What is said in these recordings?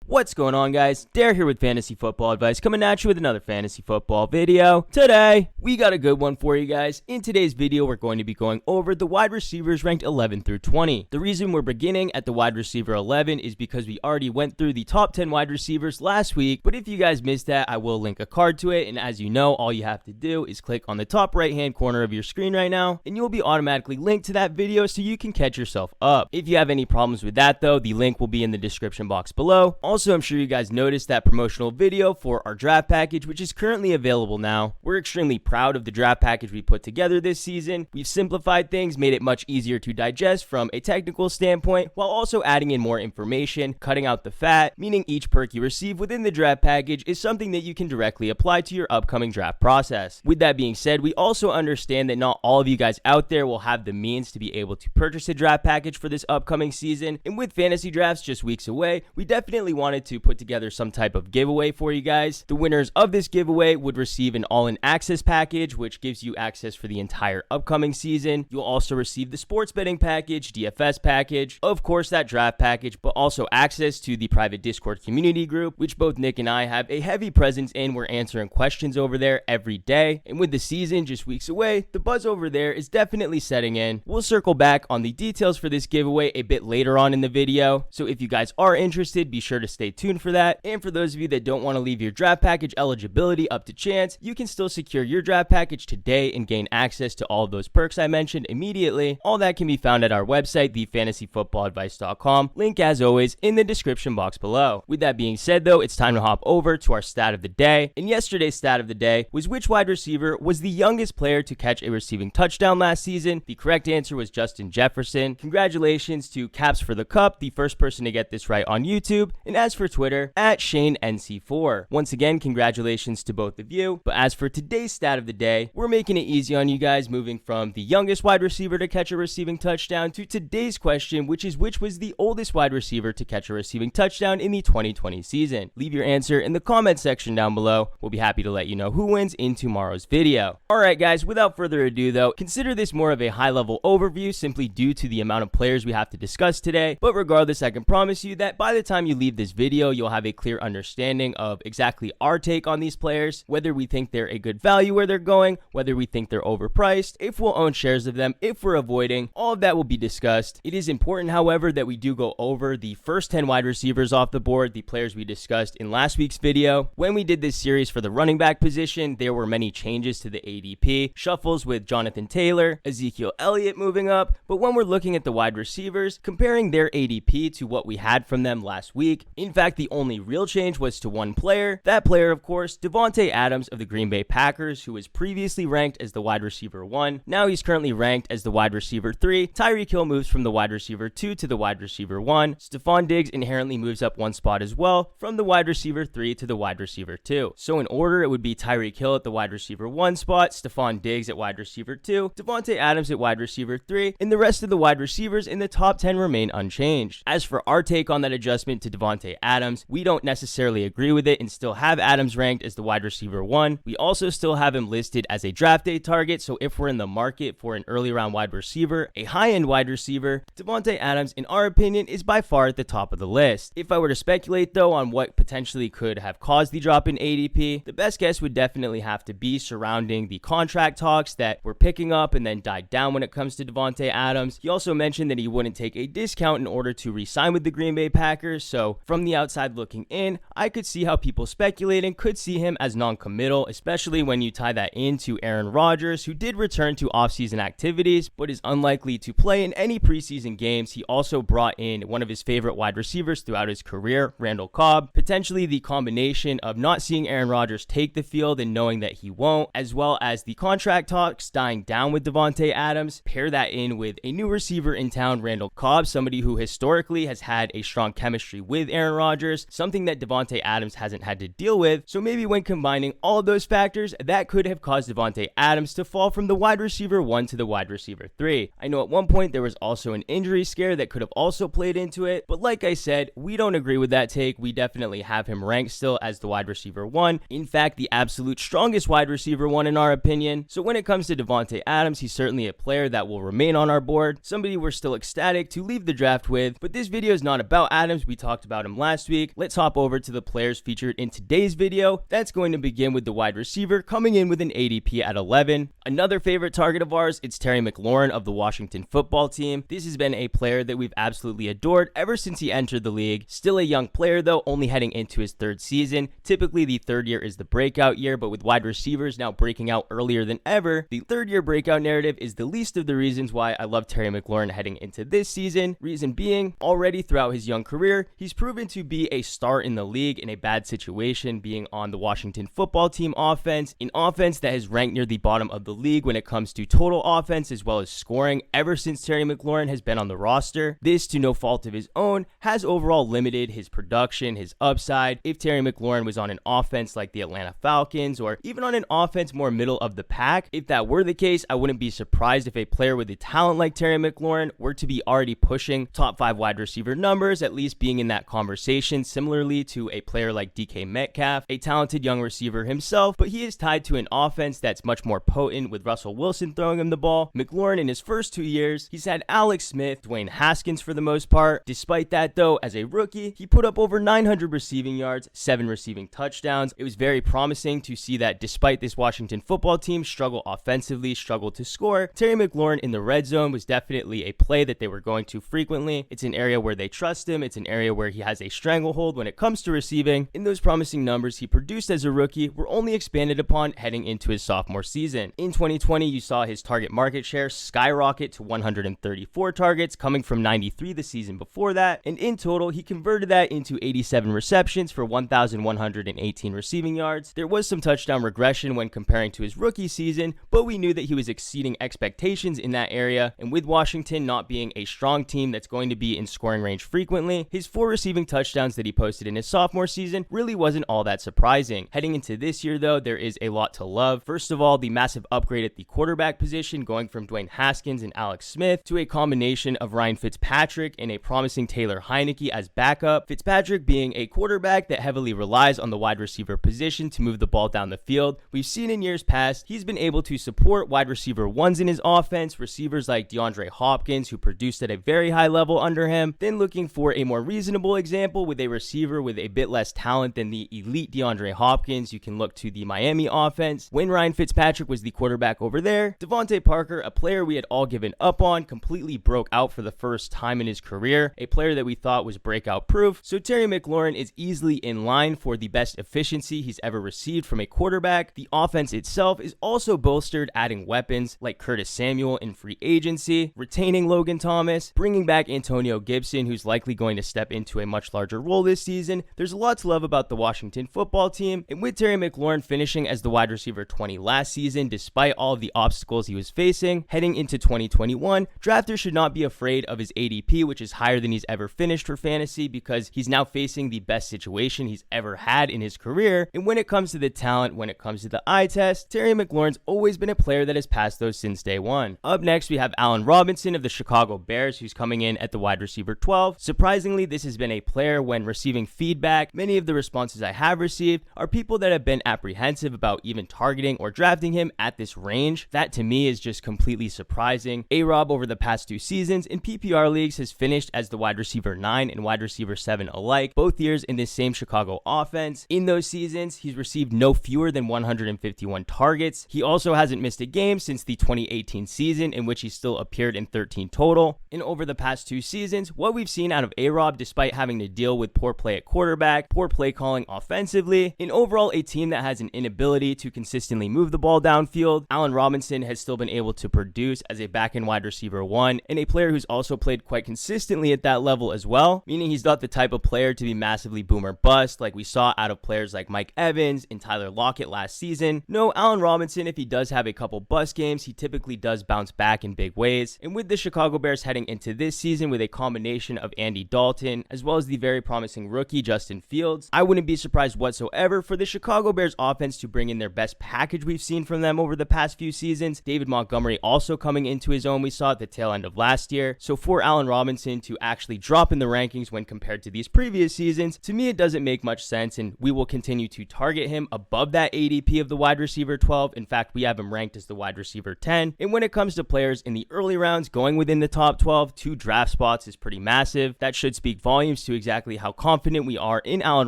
What's going on, guys? Dare here with Fantasy Football Advice, coming at you with another fantasy football video. Today, we got a good one for you guys. In today's video, we're going to be going over the wide receivers ranked 11 through 20. The reason we're beginning at the wide receiver 11 is because we already went through the top 10 wide receivers last week, but if you guys missed that, I will link a card to it, and as you know, all you have to do is click on the top right-hand corner of your screen right now, and you'll be automatically linked to that video so you can catch yourself up. If you have any problems with that, though, the link will be in the description box below. Also, I'm sure you guys noticed that promotional video for our draft package, which is currently available now. We're extremely proud of the draft package we put together this season. We've simplified things, made it much easier to digest from a technical standpoint, while also adding in more information, cutting out the fat, meaning each perk you receive within the draft package is something that you can directly apply to your upcoming draft process. With that being said, we also understand that not all of you guys out there will have the means to be able to purchase a draft package for this upcoming season, and with fantasy drafts just weeks away, we definitely wanted to put together some type of giveaway for you guys. The winners of this giveaway would receive an all-in access package, which gives you access for the entire upcoming season. You'll also receive the sports betting package, DFS package, of course that draft package, but also access to the private Discord community group, which both Nick and I have a heavy presence in. We're answering questions over there every day, and with the season just weeks away, the buzz over there is definitely setting in. We'll circle back on the details for this giveaway a bit later on in the video, so if you guys are interested, be sure to stay tuned for that. And for those of you that don't want to leave your draft package eligibility up to chance, you can still secure your draft package today and gain access to all of those perks I mentioned immediately. All that can be found at our website, thefantasyfootballadvice.com. Link, as always, in the description box below. With that being said, though, it's time to hop over to our stat of the day. And yesterday's stat of the day was which wide receiver was the youngest player to catch a receiving touchdown last season. The correct answer was Justin Jefferson. Congratulations to Caps for the Cup, the first person to get this right on YouTube. And as for Twitter, at ShaneNC4. Once again, congratulations to both of you. But as for today's stat of the day, we're making it easy on you guys, moving from the youngest wide receiver to catch a receiving touchdown to today's question, which is which was the oldest wide receiver to catch a receiving touchdown in the 2020 season. Leave your answer in the comment section down below. We'll be happy to let you know who wins in tomorrow's video. Alright guys, without further ado though, consider this more of a high-level overview simply due to the amount of players we have to discuss today, but regardless, I can promise you that by the time you leave this video, you'll have a clear understanding of exactly our take on these players, whether we think they're a good value where they're going, whether we think they're overpriced, if we'll own shares of them, if we're avoiding. All of that will be discussed. It is important, however, that we do go over the first 10 wide receivers off the board, the players we discussed in last week's video. When we did this series for the running back position, there were many changes to the ADP, shuffles with Jonathan Taylor, Ezekiel Elliott moving up, but when we're looking at the wide receivers, comparing their ADP to what we had from them last week, in fact, the only real change was to one player. That player, of course, Davante Adams of the Green Bay Packers, who was previously ranked as the wide receiver 1. Now he's currently ranked as the wide receiver 3. Tyreek Hill moves from the wide receiver 2 to the wide receiver 1. Stephon Diggs inherently moves up one spot as well, from the wide receiver 3 to the wide receiver 2. So in order, it would be Tyreek Hill at the wide receiver 1 spot, Stephon Diggs at wide receiver 2, Davante Adams at wide receiver 3, and the rest of the wide receivers in the top 10 remain unchanged. As for our take on that adjustment to Davante Adams, we don't necessarily agree with it and still have Adams ranked as the wide receiver 1. We also still have him listed as a draft day target, so if we're in the market for an early round wide receiver, a high-end wide receiver, Davante Adams, in our opinion, is by far at the top of the list. If I were to speculate, though, on what potentially could have caused the drop in ADP, the best guess would definitely have to be surrounding the contract talks that were picking up and then died down when it comes to Davante Adams. He also mentioned that he wouldn't take a discount in order to re-sign with the Green Bay Packers, so from the outside looking in, I could see how people speculating could see him as non-committal, especially when you tie that into Aaron Rodgers, who did return to offseason activities, but is unlikely to play in any preseason games. He also brought in one of his favorite wide receivers throughout his career, Randall Cobb. Potentially the combination of not seeing Aaron Rodgers take the field and knowing that he won't, as well as the contract talks dying down with Davante Adams, pair that in with a new receiver in town, Randall Cobb, somebody who historically has had a strong chemistry with Aaron Rodgers, something that Davante Adams hasn't had to deal with. So maybe when combining all of those factors, that could have caused Davante Adams to fall from the wide receiver 1 to the wide receiver 3. I know at one point there was also an injury scare that could have also played into it, but like I said, we don't agree with that take. We definitely have him ranked still as the wide receiver 1. In fact, the absolute strongest wide receiver 1 in our opinion. So when it comes to Davante Adams, he's certainly a player that will remain on our board, somebody we're still ecstatic to leave the draft with. But this video is not about Adams. We talked about him last week, let's hop over to the players featured in today's video. That's going to begin with the wide receiver coming in with an ADP at 11. Another favorite target of ours, it's Terrry McLaurin of the Washington football team. This has been a player that we've absolutely adored ever since he entered the league. Still a young player though, only heading into his third season. Typically the third year is the breakout year, but with wide receivers now breaking out earlier than ever, the third year breakout narrative is the least of the reasons why I love Terrry McLaurin heading into this season. Reason being, already throughout his young career, he's proven to be a star in the league in a bad situation, being on the Washington football team offense, an offense that has ranked near the bottom of the league when it comes to total offense as well as scoring ever since Terrry McLaurin has been on the roster. This, to no fault of his own, has overall limited his production, his upside. If Terrry McLaurin was on an offense like the Atlanta Falcons or even on an offense more middle of the pack, if that were the case, I wouldn't be surprised if a player with a talent like Terrry McLaurin were to be already pushing top 5 wide receiver numbers, at least being in that conversation, similarly to a player like DK Metcalf, a talented young receiver himself, but he is tied to an offense that's much more potent with Russell Wilson throwing him the ball. McLaurin in his first 2 years, he's had Alex Smith, Dwayne Haskins for the most part. Despite that though, as a rookie, he put up over 900 receiving yards, 7 receiving touchdowns. It was very promising to see that despite this Washington football team struggle offensively, struggle to score, Terrry McLaurin in the red zone was definitely a play that they were going to frequently. It's an area where they trust him. It's an area where he has a stranglehold when it comes to receiving. In those promising numbers he produced as a rookie were only expanded upon heading into his sophomore season. In 2020, you saw his target market share skyrocket to 134 targets, coming from 93 the season before that, and in total he converted that into 87 receptions for 1,118 receiving yards. There was some touchdown regression when comparing to his rookie season, but we knew that he was exceeding expectations in that area, and with Washington not being a strong team that's going to be in scoring range frequently, his 4 receiving touchdowns that he posted in his sophomore season really wasn't all that surprising. Heading into this year though, there is a lot to love. First of all, the massive upgrade at the quarterback position, going from Dwayne Haskins and Alex Smith to a combination of Ryan Fitzpatrick and a promising Taylor Heineke as backup. Fitzpatrick being a quarterback that heavily relies on the wide receiver position to move the ball down the field. We've seen in years past, he's been able to support wide receiver ones in his offense, receivers like DeAndre Hopkins, who produced at a very high level under him. Then looking for a more reasonable example with a receiver with a bit less talent than the elite DeAndre Hopkins, you can look to the Miami offense. When Ryan Fitzpatrick was the quarterback over there, Devontae Parker, a player we had all given up on, completely broke out for the first time in his career, a player that we thought was breakout proof. So Terrry McLaurin is easily in line for the best efficiency he's ever received from a quarterback. The offense itself is also bolstered, adding weapons like Curtis Samuel in free agency, retaining Logan Thomas, bringing back Antonio Gibson, who's likely going to step into a much larger role this season. There's a lot to love about the Washington football team, and with Terrry McLaurin finishing as the wide receiver 20 last season, despite all of the obstacles he was facing, heading into 2021, drafters should not be afraid of his ADP, which is higher than he's ever finished for fantasy, because he's now facing the best situation he's ever had in his career. And when it comes to the talent, when it comes to the eye test, Terrry McLaurin's always been a player that has passed those since day one. Up next, we have Allen Robinson of the Chicago Bears, who's coming in at the wide receiver 12. Surprisingly, this has been a player when receiving feedback. Many of the responses I have received are people that have been apprehensive about even targeting or drafting him at this range. That to me is just completely surprising. A-Rob over the past 2 seasons in PPR leagues has finished as the wide receiver 9 and wide receiver 7 alike, both years in this same Chicago offense. In those seasons, he's received no fewer than 151 targets. He also hasn't missed a game since the 2018 season, in which he still appeared in 13 total. And over the past 2 seasons, what we've seen out of A-Rob, despite having to deal with poor play at quarterback, poor play calling offensively, and overall a team that has an inability to consistently move the ball downfield, Allen Robinson has still been able to produce as a back-end wide receiver 1, and a player who's also played quite consistently at that level as well, meaning he's not the type of player to be massively boom or bust like we saw out of players like Mike Evans and Tyler Lockett last season. No, Allen Robinson, if he does have a couple bust games, he typically does bounce back in big ways. And with the Chicago Bears heading into this season with a combination of Andy Dalton as well as the very promising rookie Justin Fields, I wouldn't be surprised whatsoever for the Chicago Bears offense to bring in their best package we've seen from them over the past few seasons. David Montgomery also coming into his own, we saw at the tail end of last year. So for Allen Robinson to actually drop in the rankings when compared to these previous seasons, to me it doesn't make much sense, and we will continue to target him above that ADP of the wide receiver 12. In fact, we have him ranked as the wide receiver 10. And when it comes to players in the early rounds going within the top 12, 2 draft spots is pretty massive. That should speak volumes to exactly exactly how confident we are in Allen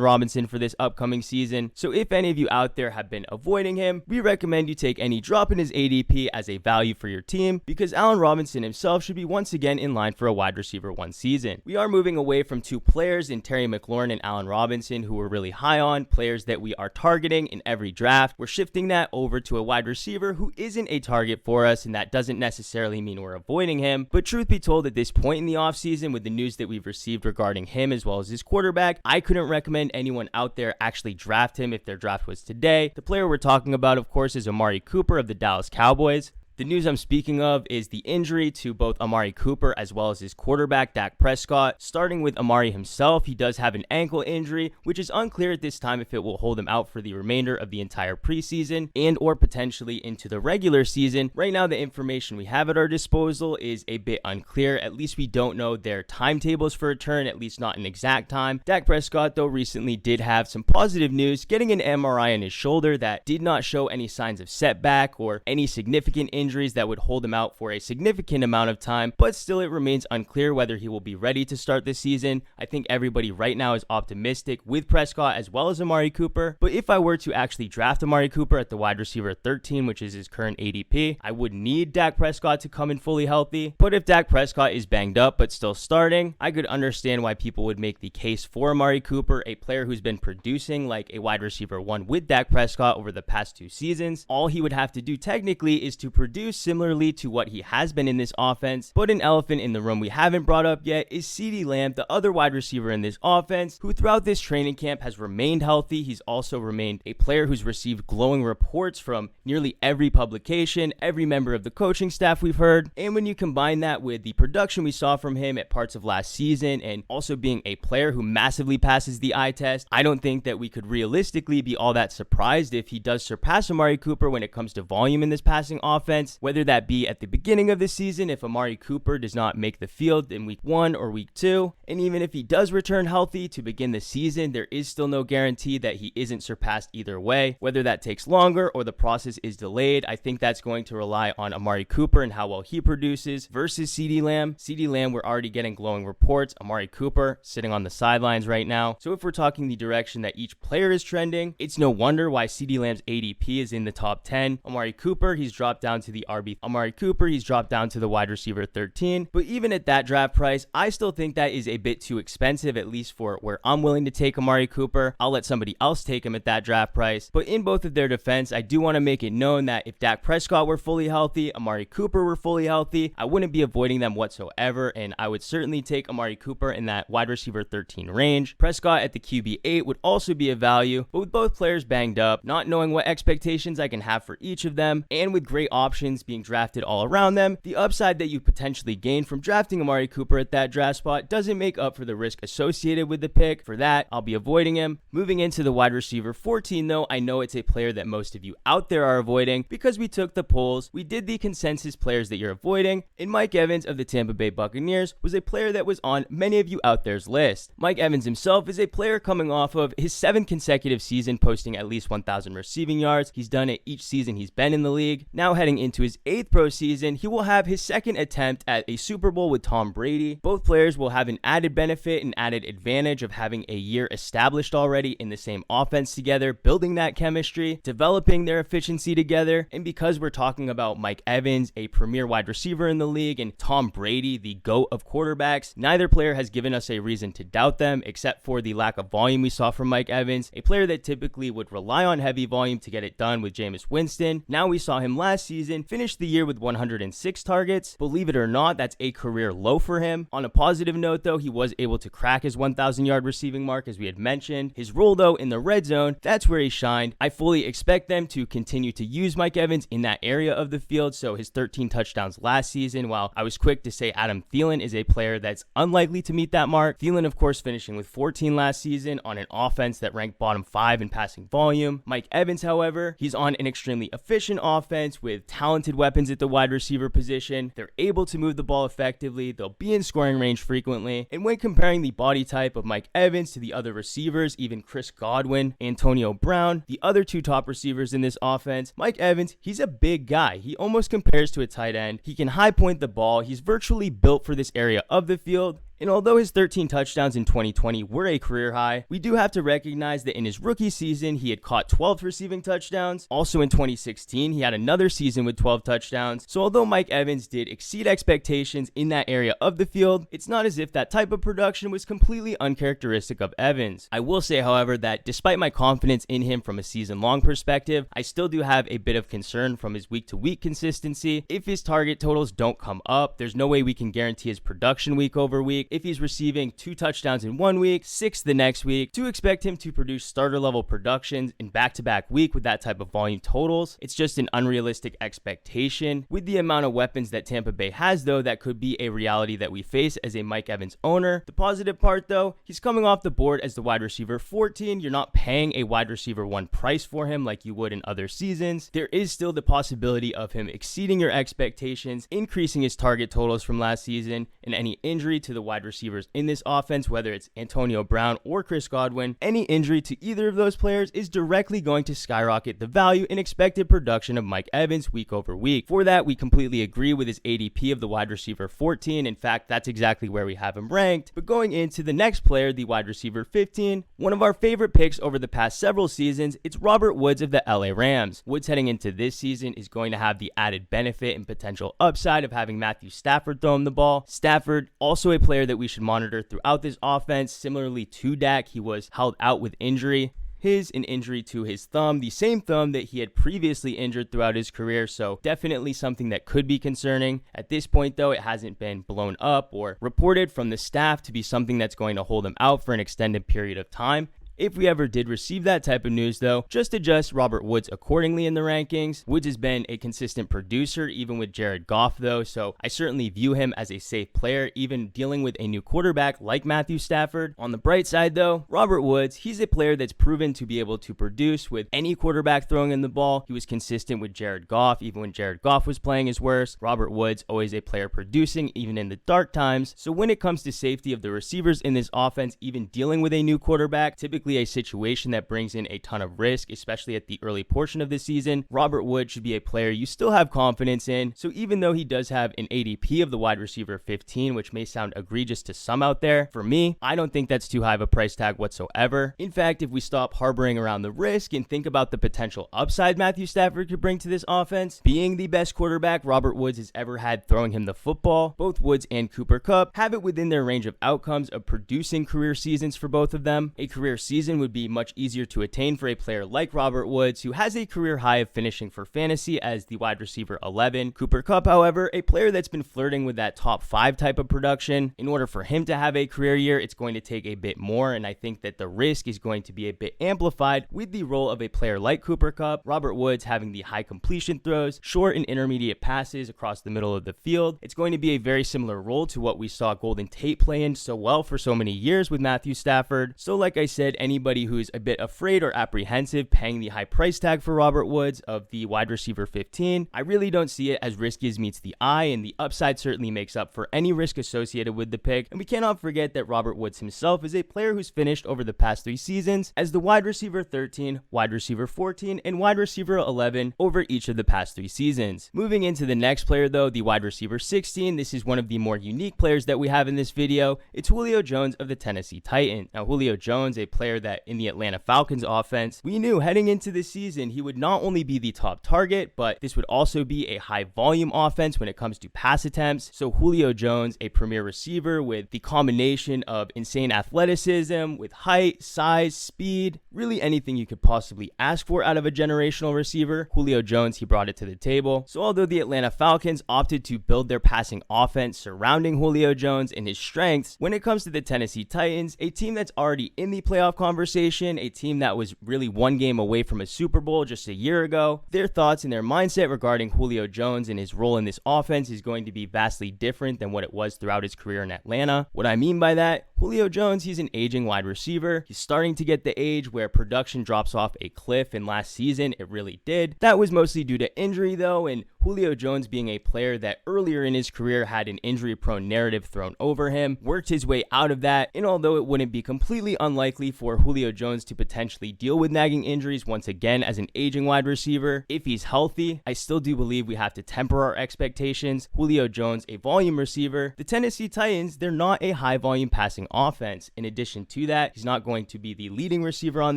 Robinson for this upcoming season. So if any of you out there have been avoiding him, we recommend you take any drop in his ADP as a value for your team, because Allen Robinson himself should be once again in line for a wide receiver 1 season. We are moving away from 2 players in Terrry McLaurin and Allen Robinson who we're really high on, players that we are targeting in every draft. We're shifting that over to a wide receiver who isn't a target for us, and that doesn't necessarily mean we're avoiding him. But truth be told, at this point in the offseason, with the news that we've received regarding him as well as his quarterback, I couldn't recommend anyone out there actually draft him if their draft was today. The player we're talking about, of course, is Amari Cooper of the Dallas Cowboys. The news I'm speaking of is the injury to both Amari Cooper as well as his quarterback, Dak Prescott. Starting with Amari himself, he does have an ankle injury, which is unclear at this time if it will hold him out for the remainder of the entire preseason and or potentially into the regular season. Right now, the information we have at our disposal is a bit unclear. At least we don't know their timetables for return, at least not an exact time. Dak Prescott, though, recently did have some positive news, getting an MRI on his shoulder that did not show any signs of setback or any significant injuries that would hold him out for a significant amount of time, but still it remains unclear whether he will be ready to start this season. I think everybody right now is optimistic with Prescott as well as Amari Cooper, but if I were to actually draft Amari Cooper at the wide receiver 13, which is his current ADP, I would need Dak Prescott to come in fully healthy. But if Dak Prescott is banged up but still starting, I could understand why people would make the case for Amari Cooper, a player who's been producing like a wide receiver 1 with Dak Prescott over the past 2 seasons. All he would have to do technically is to produce similarly to what he has been in this offense. But an elephant in the room we haven't brought up yet is CeeDee Lamb, the other wide receiver in this offense, who throughout this training camp has remained healthy. He's also remained a player who's received glowing reports from nearly every publication, every member of the coaching staff we've heard. And when you combine that with the production we saw from him at parts of last season, and also being a player who massively passes the eye test, I don't think that we could realistically be all that surprised if he does surpass Amari Cooper when it comes to volume in this passing offense. Whether that be at the beginning of the season if Amari Cooper does not make the field in week 1 or week 2, and even if he does return healthy to begin the season, there is still no guarantee that he isn't surpassed either way. Whether that takes longer or the process is delayed, I think that's going to rely on Amari Cooper and how well he produces versus CeeDee Lamb. CeeDee Lamb, we're already getting glowing reports. Amari Cooper sitting on the sidelines right now. So if we're talking the direction that each player is trending, it's no wonder why CeeDee Lamb's ADP is in the top 10. Amari Cooper, he's dropped down to the RB. Amari Cooper, he's dropped down to the wide receiver 13. But even at that draft price, I still think that is a bit too expensive, at least for where I'm willing to take Amari Cooper. I'll let somebody else take him at that draft price. But in both of their defense, I do want to make it known that if Dak Prescott were fully healthy, Amari Cooper were fully healthy, I wouldn't be avoiding them whatsoever, and I would certainly take Amari Cooper in that wide receiver 13 range. Prescott at the QB 8 would also be a value, but with both players banged up, not knowing what expectations I can have for each of them, and with great options being drafted all around them, the upside that you potentially gain from drafting Amari Cooper at that draft spot doesn't make up for the risk associated with the pick. For that, I'll be avoiding him. Moving into the wide receiver 14 though, I know it's a player that most of you out there are avoiding because we took the polls, we did the consensus players that you're avoiding, and Mike Evans of the Tampa Bay Buccaneers was a player that was on many of you out there's list. Mike Evans himself is a player coming off of his 7th consecutive season posting at least 1,000 receiving yards. He's done it each season he's been in the league. Now heading into his 8th pro season, he will have his 2nd attempt at a Super Bowl with Tom Brady. Both players will have an added benefit and added advantage of having a year established already in the same offense together, building that chemistry, developing their efficiency together. And because we're talking about Mike Evans, a premier wide receiver in the league, and Tom Brady, the GOAT of quarterbacks, neither player has given us a reason to doubt them except for the lack of volume we saw from Mike Evans, a player that typically would rely on heavy volume to get it done with Jameis Winston. Now we saw him last season finish the year with 106 targets. Believe it or not, that's a career low for him. On a positive note though, he was able to crack his 1,000 yard receiving mark as we had mentioned. His role though in the red zone, that's where he shined. I fully expect them to continue to use Mike Evans in that area of the field. So his 13 touchdowns last season, while I was quick to say Adam Thielen is a player that's unlikely to meet that mark. Thielen of course finishing with 14 last season on an offense that ranked bottom 5 in passing volume. Mike Evans, however, he's on an extremely efficient offense with talented weapons at the wide receiver position. They're able to move the ball effectively. They'll be in scoring range frequently. And when comparing the body type of Mike Evans to the other receivers, even Chris Godwin, Antonio Brown, the other 2 top receivers in this offense, Mike Evans, he's a big guy. He almost compares to a tight end. He can high point the ball. He's virtually built for this area of the field. And although his 13 touchdowns in 2020 were a career high, we do have to recognize that in his rookie season, he had caught 12 receiving touchdowns. Also in 2016, he had another season with 12 touchdowns. So although Mike Evans did exceed expectations in that area of the field, it's not as if that type of production was completely uncharacteristic of Evans. I will say, however, that despite my confidence in him from a season-long perspective, I still do have a bit of concern from his week-to-week consistency. If his target totals don't come up, there's no way we can guarantee his production week over week. If he's receiving 2 touchdowns in 1 week, 6 the next week, to expect him to produce starter-level productions in back-to-back week with that type of volume totals, it's just an unrealistic expectation. With the amount of weapons that Tampa Bay has, though, that could be a reality that we face as a Mike Evans owner. The positive part, though, he's coming off the board as the wide receiver 14. You're not paying a wide receiver 1 price for him like you would in other seasons. There is still the possibility of him exceeding your expectations, increasing his target totals from last season, and any injury to the wide receivers in this offense, whether it's Antonio Brown or Chris Godwin, any injury to either of those players is directly going to skyrocket the value and expected production of Mike Evans week over week. For that, we completely agree with his ADP of the wide receiver 14. In fact, that's exactly where we have him ranked. But going into the next player, the wide receiver 15, one of our favorite picks over the past several seasons, it's Robert Woods of the LA Rams. Woods heading into this season is going to have the added benefit and potential upside of having Matthew Stafford throw him the ball. Stafford, also a player that we should monitor throughout this offense. Similarly to Dak, he was held out with injury. An injury to his thumb, the same thumb that he had previously injured throughout his career, so definitely something that could be concerning. At this point, though, it hasn't been blown up or reported from the staff to be something that's going to hold him out for an extended period of time. If we ever did receive that type of news, though, just adjust Robert Woods accordingly in the rankings. Woods has been a consistent producer, even with Jared Goff, though, so I certainly view him as a safe player, even dealing with a new quarterback like Matthew Stafford. On the bright side, though, Robert Woods, he's a player that's proven to be able to produce with any quarterback throwing in the ball. He was consistent with Jared Goff, even when Jared Goff was playing his worst. Robert Woods, always a player producing, even in the dark times. So when it comes to safety of the receivers in this offense, even dealing with a new quarterback, typically a situation that brings in a ton of risk, especially at the early portion of the season, Robert Woods should be a player you still have confidence in. So even though he does have an ADP of the wide receiver 15, which may sound egregious to some out there, for me, I don't think that's too high of a price tag whatsoever. In fact, if we stop harboring around the risk and think about the potential upside Matthew Stafford could bring to this offense, being the best quarterback Robert Woods has ever had throwing him the football, both Woods and Cooper Kupp have it within their range of outcomes of producing career seasons for both of them. A career season would be much easier to attain for a player like Robert Woods, who has a career high of finishing for fantasy as the wide receiver 11. Cooper Kupp, however, a player that's been flirting with that top 5 type of production. In order for him to have a career year, it's going to take a bit more, and I think that the risk is going to be a bit amplified with the role of a player like Cooper Kupp. Robert Woods having the high completion throws, short and intermediate passes across the middle of the field. It's going to be a very similar role to what we saw Golden Tate play in so well for so many years with Matthew Stafford. So like I said, anybody who's a bit afraid or apprehensive paying the high price tag for Robert Woods of the wide receiver 15, I really don't see it as risky as meets the eye, and the upside certainly makes up for any risk associated with the pick. And we cannot forget that Robert Woods himself is a player who's finished over the past 3 seasons as the wide receiver 13, wide receiver 14, and wide receiver 11 over each of the past 3 seasons. Moving into the next player, though, the wide receiver 16, this is one of the more unique players that we have in this video. It's Julio Jones of the Tennessee Titans. Now, Julio Jones, a player that in the Atlanta Falcons offense, we knew heading into the season he would not only be the top target, but this would also be a high volume offense when it comes to pass attempts. So Julio Jones, a premier receiver with the combination of insane athleticism, with height, size, speed, really anything you could possibly ask for out of a generational receiver, Julio Jones, he brought it to the table. So although the Atlanta Falcons opted to build their passing offense surrounding Julio Jones and his strengths, when it comes to the Tennessee Titans, a team that's already in the playoff conversation, a team that was really one game away from a Super Bowl just a year ago, their thoughts and their mindset regarding Julio Jones and his role in this offense is going to be vastly different than what it was throughout his career in Atlanta. What I mean by that, Julio Jones, he's an aging wide receiver. He's starting to get the age where production drops off a cliff, and last season it really did. That was mostly due to injury, though, and Julio Jones being a player that earlier in his career had an injury-prone narrative thrown over him, worked his way out of that, and although it wouldn't be completely unlikely for for Julio Jones to potentially deal with nagging injuries once again as an aging wide receiver. If he's healthy, I still do believe we have to temper our expectations. Julio Jones, a volume receiver. The Tennessee Titans, they're not a high volume passing offense. In addition to that, he's not going to be the leading receiver on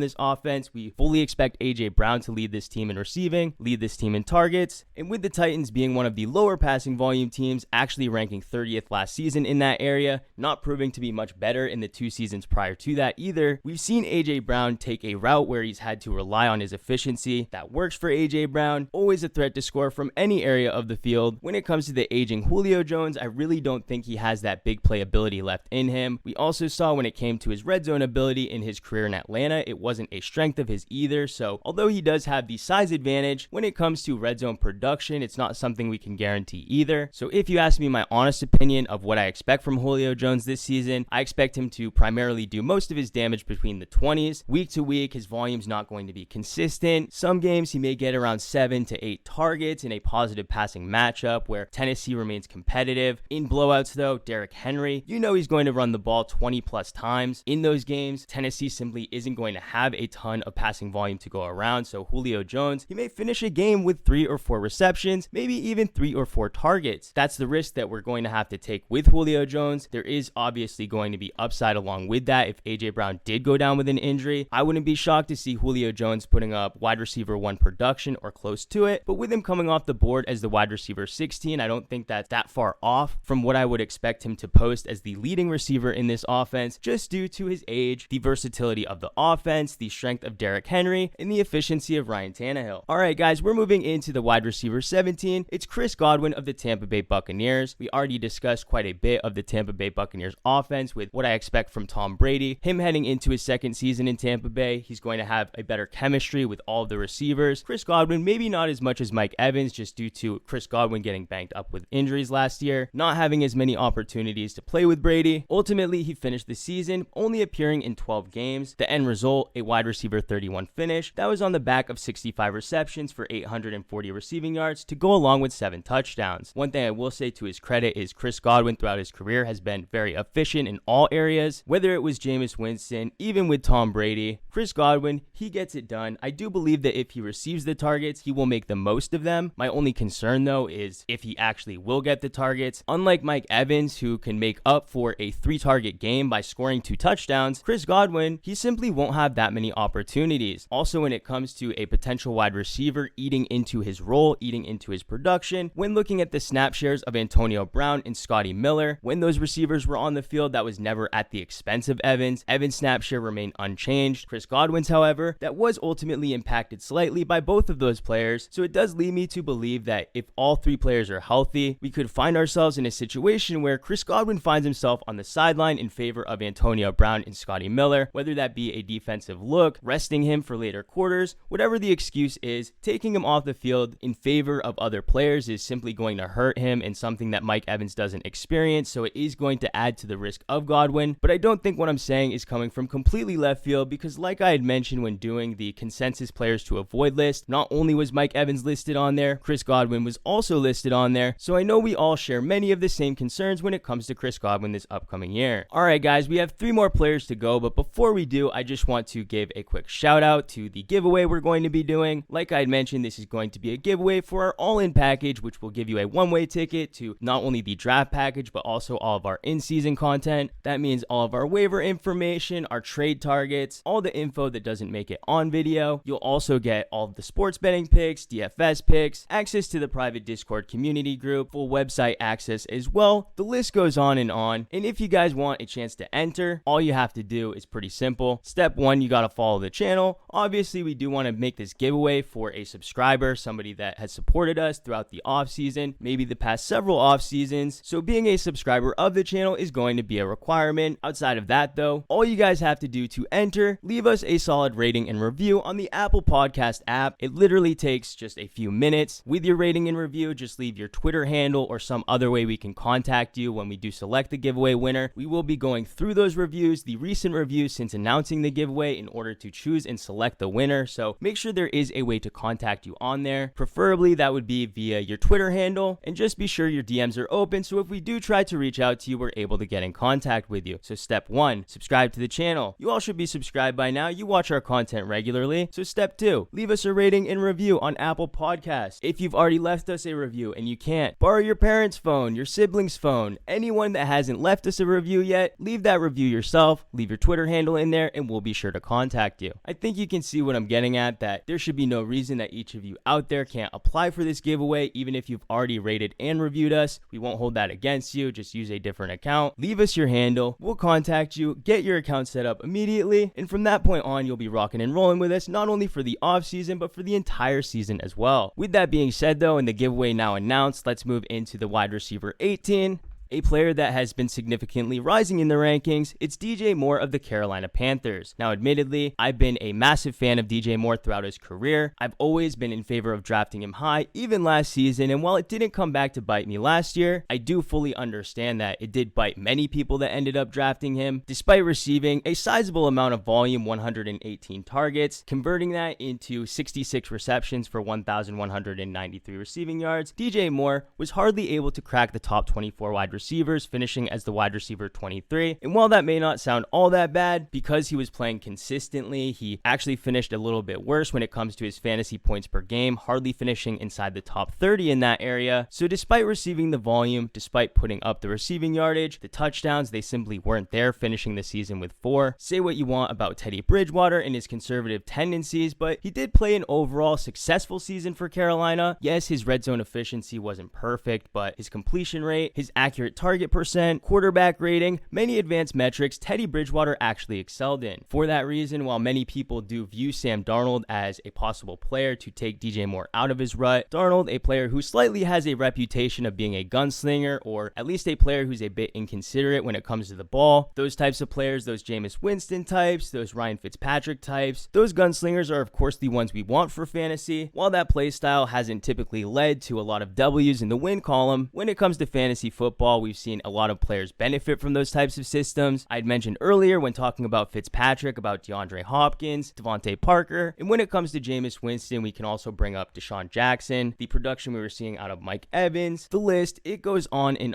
this offense. We fully expect A.J. Brown to lead this team in receiving, lead this team in targets, and with the Titans being one of the lower passing volume teams, actually ranking 30th last season in that area, not proving to be much better in the 2 seasons prior to that either. We've seen A.J. Brown take a route where he's had to rely on his efficiency. That works for A.J. Brown, always a threat to score from any area of the field. When it comes to the aging Julio Jones, I really don't think he has that big play ability left in him. We also saw when it came to his red zone ability in his career in Atlanta, it wasn't a strength of his either. So although he does have the size advantage, when it comes to red zone production, it's not something we can guarantee either. So if you ask me my honest opinion of what I expect from Julio Jones this season, I expect him to primarily do most of his damage between the 20s. Week to week, his volume's not going to be consistent. Some games he may get around 7 to 8 targets in a positive passing matchup where Tennessee remains competitive. In blowouts though, Derrick Henry, you know he's going to run the ball 20 plus times. In those games, Tennessee simply isn't going to have a ton of passing volume to go around. So Julio Jones, he may finish a game with 3 or 4 receptions, maybe even 3 or 4 targets. That's the risk that we're going to have to take with Julio Jones. There is obviously going to be upside along with that. If A.J. Brown did go down with an injury, I wouldn't be shocked to see Julio Jones putting up wide receiver 1 production or close to it. But with him coming off the board as the wide receiver 16, I don't think that's that far off from what I would expect him to post as the leading receiver in this offense, just due to his age, the versatility of the offense, the strength of Derrick Henry, and the efficiency of Ryan Tannehill. All right, guys, we're moving into the wide receiver 17. It's Chris Godwin of the Tampa Bay Buccaneers. We already discussed quite a bit of the Tampa Bay Buccaneers offense with what I expect from Tom Brady. Him heading into his second season in Tampa Bay, he's going to have a better chemistry with all of the receivers. Chris Godwin, maybe not as much as Mike Evans, just due to Chris Godwin getting banged up with injuries last year, not having as many opportunities to play with Brady. Ultimately, he finished the season only appearing in 12 games. The end result, a wide receiver 31 finish. That was on the back of 65 receptions for 840 receiving yards to go along with 7 touchdowns. One thing I will say to his credit is Chris Godwin throughout his career has been very efficient in all areas, whether it was Jameis Winston, even with Tom Brady. Chris Godwin, he gets it done. I do believe that if he receives the targets, he will make the most of them. My only concern though is if he actually will get the targets. Unlike Mike Evans, who can make up for a 3-target game by scoring 2 touchdowns, Chris Godwin, he simply won't have that many opportunities. Also, when it comes to a potential wide receiver eating into his role, eating into his production, when looking at the snap shares of Antonio Brown and Scotty Miller, when those receivers were on the field, that was never at the expense of Evans. Evans' snap share remained unchanged. Chris Godwin's, however, that was ultimately impacted slightly by both of those players. So it does lead me to believe that if all 3 players are healthy, we could find ourselves in a situation where Chris Godwin finds himself on the sideline in favor of Antonio Brown and Scotty Miller, whether that be a defensive look, resting him for later quarters, whatever the excuse is, taking him off the field in favor of other players is simply going to hurt him and something that Mike Evans doesn't experience, so it is going to add to the risk of Godwin. But I don't think what I'm saying is coming from completely left field, because like I had mentioned when doing the consensus players to avoid list, not only was Mike Evans listed on there, Chris Godwin was also listed on there, so I know we all share many of the same concerns when it comes to Chris Godwin this upcoming year. Alright guys, we have 3 more players to go, but before we do, I just want to give a quick shout out to the giveaway we're going to be doing. Like I had mentioned, this is going to be a giveaway for our all-in package, which will give you a one-way ticket to not only the draft package, but also all of our in-season content. That means all of our waiver information, our trade targets, all the info that doesn't make it on video. You'll also get all of the sports betting picks, DFS picks, access to the private Discord community group, full website access as well. The list goes on. And if you guys want a chance to enter, all you have to do is pretty simple. Step 1, you got to follow the channel. Obviously, we do want to make this giveaway for a subscriber, somebody that has supported us throughout the off season, maybe the past several off seasons. So being a subscriber of the channel is going to be a requirement. Outside of that though, all you guys have to do to enter, leave us a solid rating and review on the Apple Podcast app. It literally takes just a few minutes. With your rating and review, just leave your Twitter handle or some other way we can contact you when we do select the giveaway winner. We will be going through those reviews, the recent reviews since announcing the giveaway, in order to choose and select the winner. So make sure there is a way to contact you on there. Preferably that would be via your Twitter handle, and just be sure your DMs are open, so if we do try to reach out to you, we're able to get in contact with you. So step 1, subscribe to the channel. You all should be subscribed by now. You watch our content regularly. So step 2, leave us a rating and review on Apple Podcasts. If you've already left us a review and you can't, borrow your parents' phone, your sibling's phone, anyone that hasn't left us a review yet, leave that review yourself, leave your Twitter handle in there, and we'll be sure to contact you. I think you can see what I'm getting at, that there should be no reason that each of you out there can't apply for this giveaway, even if you've already rated and reviewed us. We won't hold that against you. Just use a different account. Leave us your handle. We'll contact you, get your account set up immediately, and from that point on, you'll be rocking and rolling with us, not only for the off season, but for the entire season as well. With that being said though, and the giveaway now announced, let's move into the wide receiver 18. A player that has been significantly rising in the rankings, it's DJ Moore of the Carolina Panthers. Now, admittedly, I've been a massive fan of DJ Moore throughout his career. I've always been in favor of drafting him high, even last season, and while it didn't come back to bite me last year, I do fully understand that it did bite many people that ended up drafting him. Despite receiving a sizable amount of volume, 118 targets, converting that into 66 receptions for 1,193 receiving yards, DJ Moore was hardly able to crack the top 24 wide receivers, finishing as the wide receiver 23. And while that may not sound all that bad, because he was playing consistently, he actually finished a little bit worse when it comes to his fantasy points per game, hardly finishing inside the top 30 in that area. So despite receiving the volume, despite putting up the receiving yardage, the touchdowns, they simply weren't there, finishing the season with 4. Say what you want about Teddy Bridgewater and his conservative tendencies, but he did play an overall successful season for Carolina. Yes, his red zone efficiency wasn't perfect, but his completion rate, his accurate target percent, quarterback rating, many advanced metrics Teddy Bridgewater actually excelled in. For that reason, while many people do view Sam Darnold as a possible player to take DJ Moore out of his rut, Darnold, a player who slightly has a reputation of being a gunslinger, or at least a player who's a bit inconsiderate when it comes to the ball. Those types of players, those Jameis Winston types, those Ryan Fitzpatrick types, those gunslingers are of course the ones we want for fantasy. While that play style hasn't typically led to a lot of W's in the win column, when it comes to fantasy football, we've seen a lot of players benefit from those types of systems. I'd mentioned earlier when talking about Fitzpatrick, about DeAndre Hopkins, Devontae Parker, and when it comes to Jameis Winston, we can also bring up Deshaun Jackson, the production we were seeing out of Mike Evans, the list, it goes on. And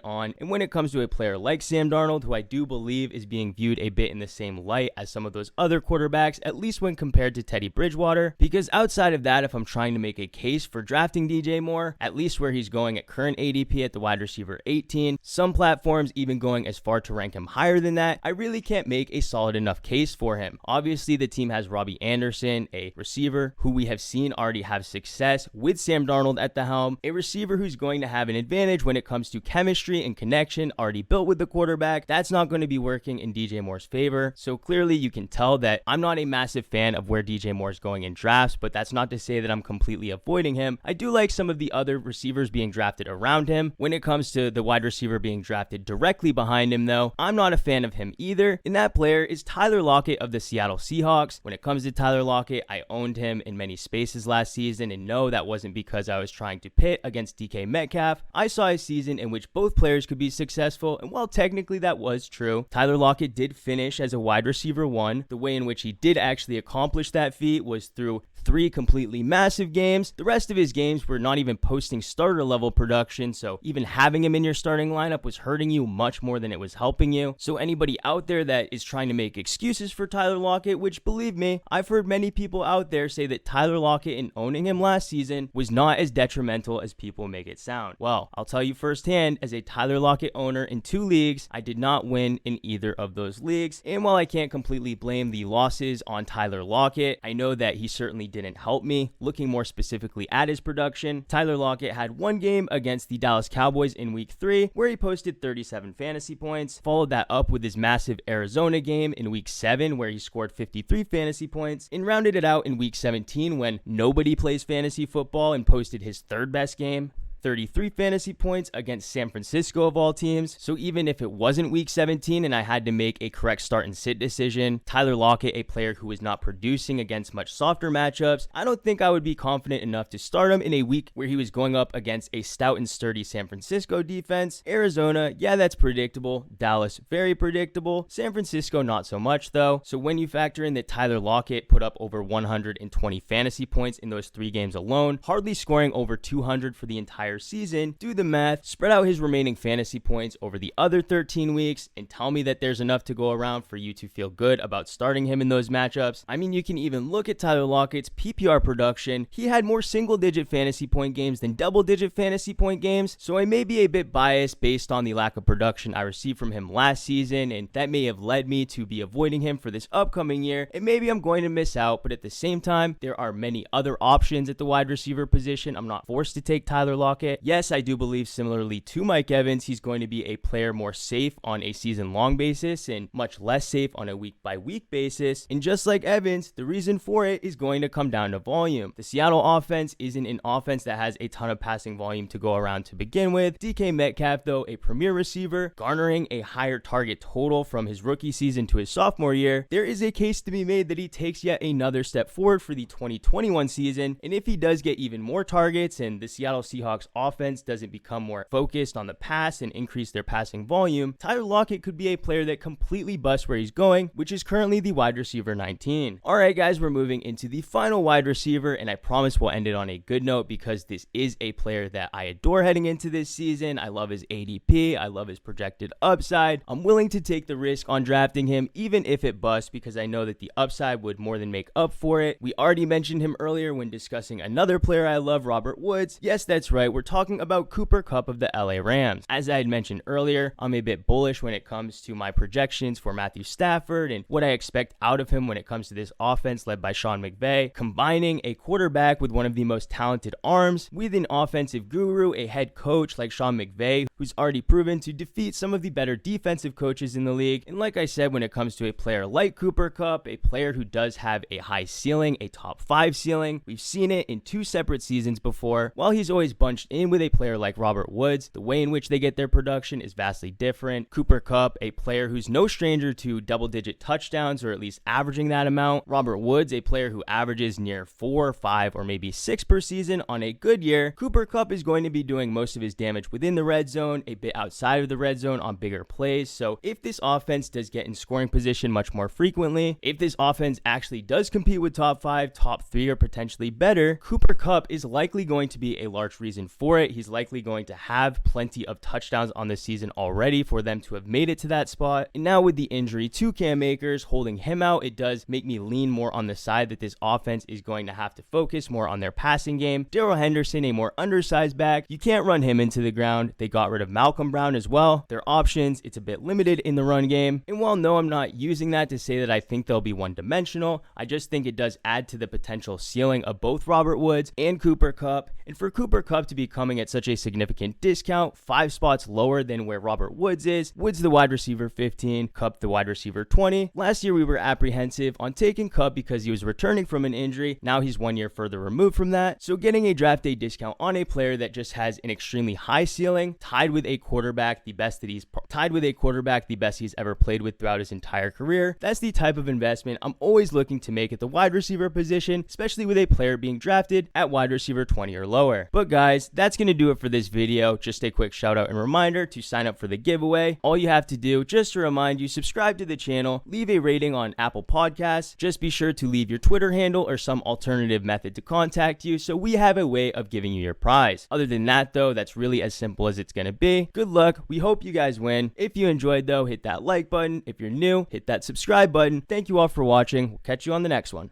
when it comes to a player like Sam Darnold, who I do believe is being viewed a bit in the same light as some of those other quarterbacks, at least when compared to Teddy Bridgewater, because outside of that, if I'm trying to make a case for drafting DJ Moore, at least where he's going at current ADP at the wide receiver 18, some platforms even going as far to rank him higher than that, I really can't make a solid enough case for him. Obviously, the team has Robbie Anderson, a receiver who we have seen already have success with Sam Darnold at the helm, a receiver who's going to have an advantage when it comes to chemistry and connection already built with the quarterback. That's not going to be working in DJ Moore's favor. So clearly you can tell that I'm not a massive fan of where DJ Moore is going in drafts, but that's not to say that I'm completely avoiding him. I do like some of the other receivers being drafted around him. When it comes to the wide receiver being drafted directly behind him though, I'm not a fan of him either, and that player is Tyler Lockett of the Seattle Seahawks. When it comes to Tyler Lockett, I owned him in many spaces last season, and no, that wasn't because I was trying to pit against DK Metcalf. I saw a season in which both players could be successful, and while technically that was true, Tyler Lockett did finish as a wide receiver 1. The way in which he did actually accomplish that feat was through 3 completely massive games. The rest of his games were not even posting starter level production, so even having him in your starting lineup was hurting you much more than it was helping you. So anybody out there that is trying to make excuses for Tyler Lockett, which believe me, I've heard many people out there say that Tyler Lockett and owning him last season was not as detrimental as people make it sound. Well, I'll tell you firsthand, as a Tyler Lockett owner in 2 leagues, I did not win in either of those leagues. And while I can't completely blame the losses on Tyler Lockett, I know that he certainly didn't help me. Looking more specifically at his production, Tyler Lockett had 1 game against the Dallas Cowboys in week 3 where he posted 37 fantasy points, followed that up with his massive Arizona game in week 7 where he scored 53 fantasy points, and rounded it out in week 17 when nobody plays fantasy football and posted his 3rd best game, 33 fantasy points against San Francisco of all teams. So even if it wasn't week 17 and I had to make a correct start and sit decision, Tyler Lockett, a player who was not producing against much softer matchups, I don't think I would be confident enough to start him in a week where he was going up against a stout and sturdy San Francisco defense. Arizona, yeah, that's predictable. Dallas, very predictable. San Francisco, not so much though. So when you factor in that Tyler Lockett put up over 120 fantasy points in those 3 games alone, hardly scoring over 200 for the entire entire season, do the math, spread out his remaining fantasy points over the other 13 weeks, and tell me that there's enough to go around for you to feel good about starting him in those matchups. I mean, you can even look at Tyler Lockett's PPR production. He had more single-digit fantasy point games than double-digit fantasy point games, so I may be a bit biased based on the lack of production I received from him last season, and that may have led me to be avoiding him for this upcoming year, and maybe I'm going to miss out, but at the same time, there are many other options at the wide receiver position. I'm not forced to take Tyler Lockett. Yes, I do believe, similarly to Mike Evans, he's going to be a player more safe on a season-long basis and much less safe on a week-by-week basis, and just like Evans, the reason for it is going to come down to volume. The Seattle offense isn't an offense that has a ton of passing volume to go around to begin with. DK Metcalf, though a premier receiver, garnering a higher target total from his rookie season to his sophomore year, there is a case to be made that he takes yet another step forward for the 2021 season, and if he does get even more targets and the Seattle Seahawks offense doesn't become more focused on the pass and increase their passing volume, Tyler Lockett could be a player that completely busts where he's going, which is currently the wide receiver 19. Alright guys, we're moving into the final wide receiver, and I promise we'll end it on a good note because this is a player that I adore heading into this season. I love his ADP, I love his projected upside. I'm willing to take the risk on drafting him even if it busts because I know that the upside would more than make up for it. We already mentioned him earlier when discussing another player I love, Robert Woods. Yes, that's right, we're talking about Cooper Kupp of the LA Rams. As I had mentioned earlier, I'm a bit bullish when it comes to my projections for Matthew Stafford and what I expect out of him when it comes to this offense led by Sean McVay, combining a quarterback with one of the most talented arms with an offensive guru, a head coach like Sean McVay, who's already proven to defeat some of the better defensive coaches in the league. And like I said, when it comes to a player like Cooper Kupp, a player who does have a high ceiling, a top 5 ceiling, we've seen it in 2 separate seasons before. While he's always bunched in with a player like Robert Woods, the way in which they get their production is vastly different. Cooper Kupp, a player who's no stranger to double-digit touchdowns, or at least averaging that amount. Robert Woods, a player who averages near 4, 5, or maybe 6 per season on a good year. Cooper Kupp is going to be doing most of his damage within the red zone, a bit outside of the red zone on bigger plays. So if this offense does get in scoring position much more frequently, if this offense actually does compete with top 5, top 3, or potentially better, Cooper Kupp is likely going to be a large reason for it. He's likely going to have plenty of touchdowns on the season already for them to have made it to that spot. And now with the injury to Cam Akers holding him out, it does make me lean more on the side that this offense is going to have to focus more on their passing game. Darrell Henderson, a more undersized back, you can't run him into the ground. They got rid of Malcolm Brown as well. Their options, it's a bit limited in the run game. And while no, I'm not using that to say that I think they'll be one-dimensional, I just think it does add to the potential ceiling of both Robert Woods and Cooper Kupp. And for Cooper Kupp to be coming at such a significant discount, 5 spots lower than where Robert Woods is, Woods the wide receiver 15, Kupp the wide receiver 20. Last year we were apprehensive on taking Kupp because he was returning from an injury. Now he's 1 year further removed from that. So getting a draft day discount on a player that just has an extremely high ceiling, tied with a quarterback the best he's ever played with throughout his entire career, that's the type of investment I'm always looking to make at the wide receiver position, especially with a player being drafted at wide receiver 20 or lower. But guys, that's going to do it for this video. Just a quick shout out and reminder to sign up for the giveaway. All you have to do, just to remind you, subscribe to the channel, leave a rating on Apple Podcasts. Just be sure to leave your Twitter handle or some alternative method to contact you so we have a way of giving you your prize. Other than that though, that's really as simple as it's going to be. Good luck. We hope you guys win. If you enjoyed though, hit that like button. If you're new, hit that subscribe button. Thank you all for watching. We'll catch you on the next one.